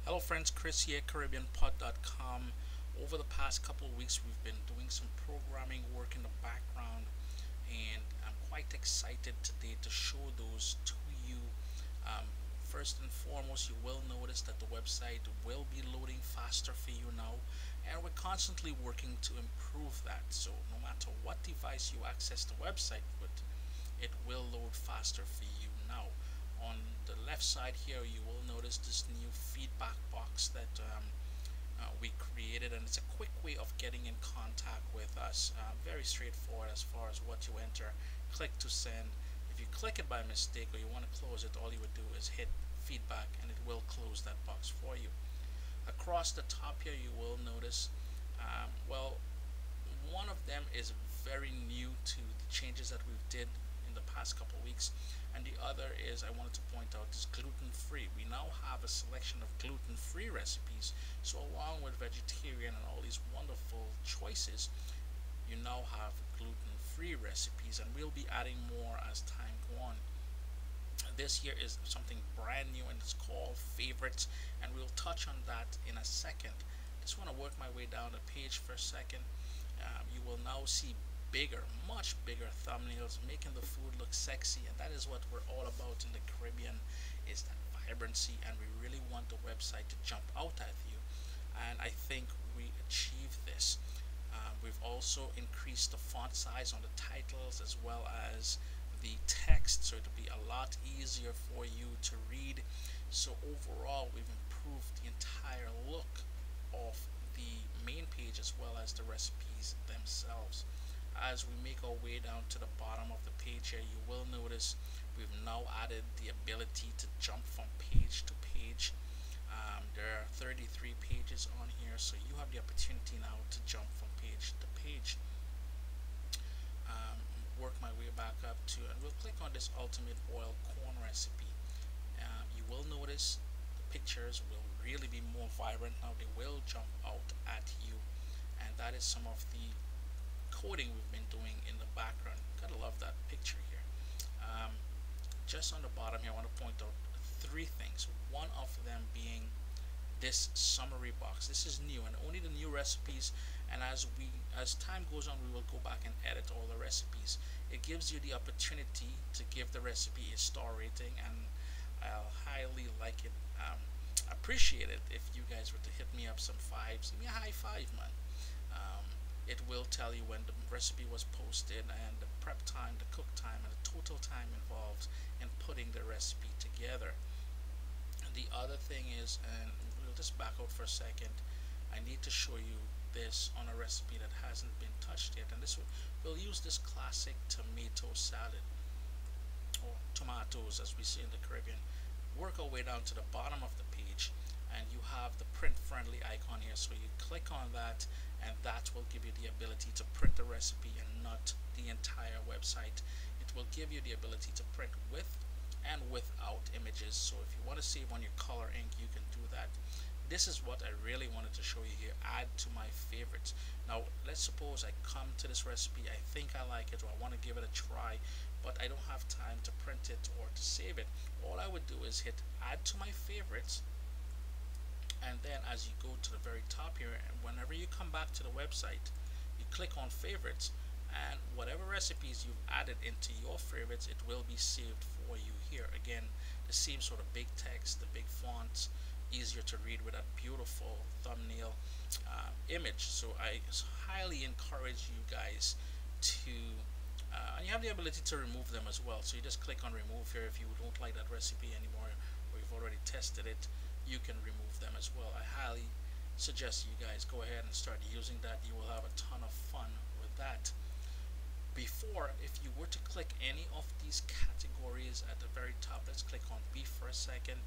Hello friends, Chris here, CaribbeanPod.com. Over the past couple of weeks we've been doing some programming work in the background, and I'm quite excited today to show those to you. First and foremost, you will notice that the website will be loading faster for you now, and we're constantly working to improve that. So no matter what device you access the website with, it will load faster for you now. On the left side here, you will notice this new feedback box that we created, and it's a quick way of getting in contact with us. Very straightforward as far as what you enter. Click to send. If you click it by mistake or you want to close it, all you would do is hit feedback and it will close that box for you. Across the top here, you will notice, well, one of them is very new to the changes that we've did in the past couple of weeks, and the other is, I wanted to point out, is gluten free. We now have a selection of gluten free recipes, so along with vegetarian and all these wonderful choices, you now have gluten free recipes, and we'll be adding more as time goes on. This here is something brand new and it's called favorites, and we'll touch on that in a second. Just want to work my way down the page for a second. You will now see bigger, much bigger thumbnails, making the food look sexy, and that is what we're all about in the Caribbean, is that vibrancy, and we really want the website to jump out at you, and I think we achieve this. We've also increased the font size on the titles as well as the text, so it'll be a lot easier for you to read. So overall, we've improved the entire look of the main page as well as the recipes themselves. As we make our way down to the bottom of the page here, you will notice we've now added the ability to jump from page to page. There are 33 pages on here, so you have the opportunity now to jump from page to page. Work my way back up to, and we'll click on this ultimate boiled corn recipe. You will notice the pictures will really be more vibrant now. They will jump out at you, and that is some of the coding we've been doing in the background. Gotta love that picture here. Just on the bottom here, I want to point out three things. One of them being this summary box. This is new and only the new recipes, and as time goes on, we will go back and edit all the recipes. It gives you the opportunity to give the recipe a star rating, and I'll highly like it, appreciate it if you guys were to hit me up some fives. Give me a high five, man. It will tell you when the recipe was posted and the prep time, the cook time, and the total time involved in putting the recipe together. The other thing is, and we'll just back out for a second, I need to show you this on a recipe that hasn't been touched yet, and this we'll use this classic tomato salad, or tomatoes as we say in the Caribbean. Work our way down to the bottom of the page, and you have the print friendly icon here, so you click on that, and that will give you the ability to print the recipe and not the entire website. It will give you the ability to print with and without images, so if you want to save on your color ink, you can do that. This is what I really wanted to show you here. Add to my favorites. Now let's suppose I come to this recipe, I think I like it, or I want to give it a try, but I don't have time to print it or to save it. All I would do is hit add to my favorites, and then as you go to the very top here, and whenever you come back to the website, you click on favorites, and whatever recipes you've added into your favorites, it will be saved for you here. Again, the same sort of big text, the big fonts, easier to read with that beautiful thumbnail image. So I highly encourage you guys to and you have the ability to remove them as well, so you just click on remove here. If you don't like that recipe anymore, or you've already tested it, you can remove them as well. I highly suggest you guys go ahead and start using that. You will have a ton of fun with that. Before, if you were to click any of these categories at the very top, let's click on beef for a second,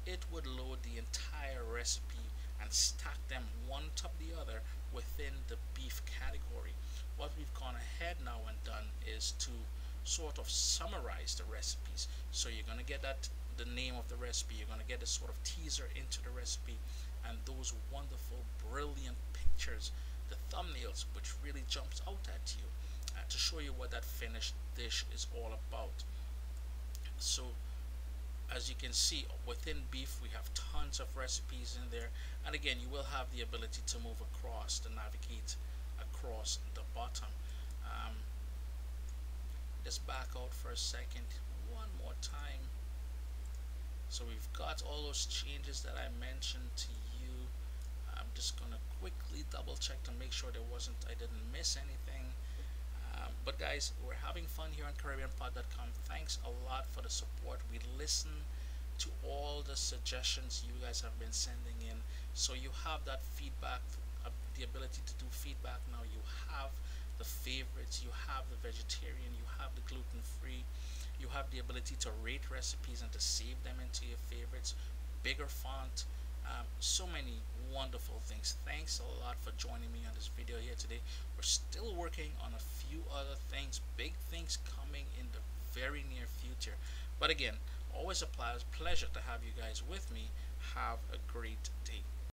it would load the entire recipe and stack them one top the other within the beef category. What we've gone ahead now and done is to sort of summarize the recipes. So you're going to get that the name of the recipe, you're going to get a sort of teaser into the recipe, and those wonderful, brilliant pictures, the thumbnails, which really jumps out at you to show you what that finished dish is all about. So as you can see, within beef we have tons lots of recipes in there. And again, you will have the ability to move across, to navigate across the bottom. um, just back out for a second one more time. So we've got all those changes that I mentioned to you. I'm just gonna quickly double check to make sure I didn't miss anything. But guys, we're having fun here on CaribbeanPod.com. Thanks a lot for the support. We listen to all the suggestions you guys have been sending in. So you have that feedback, the ability to do feedback now. You have the favorites, you have the vegetarian, you have the gluten free, you have the ability to rate recipes and to save them into your favorites, bigger font, so many wonderful things. Thanks a lot for joining me on this video here today. We're still working on a few other things, big things coming in the very near future. But again, always a pleasure to have you guys with me. Have a great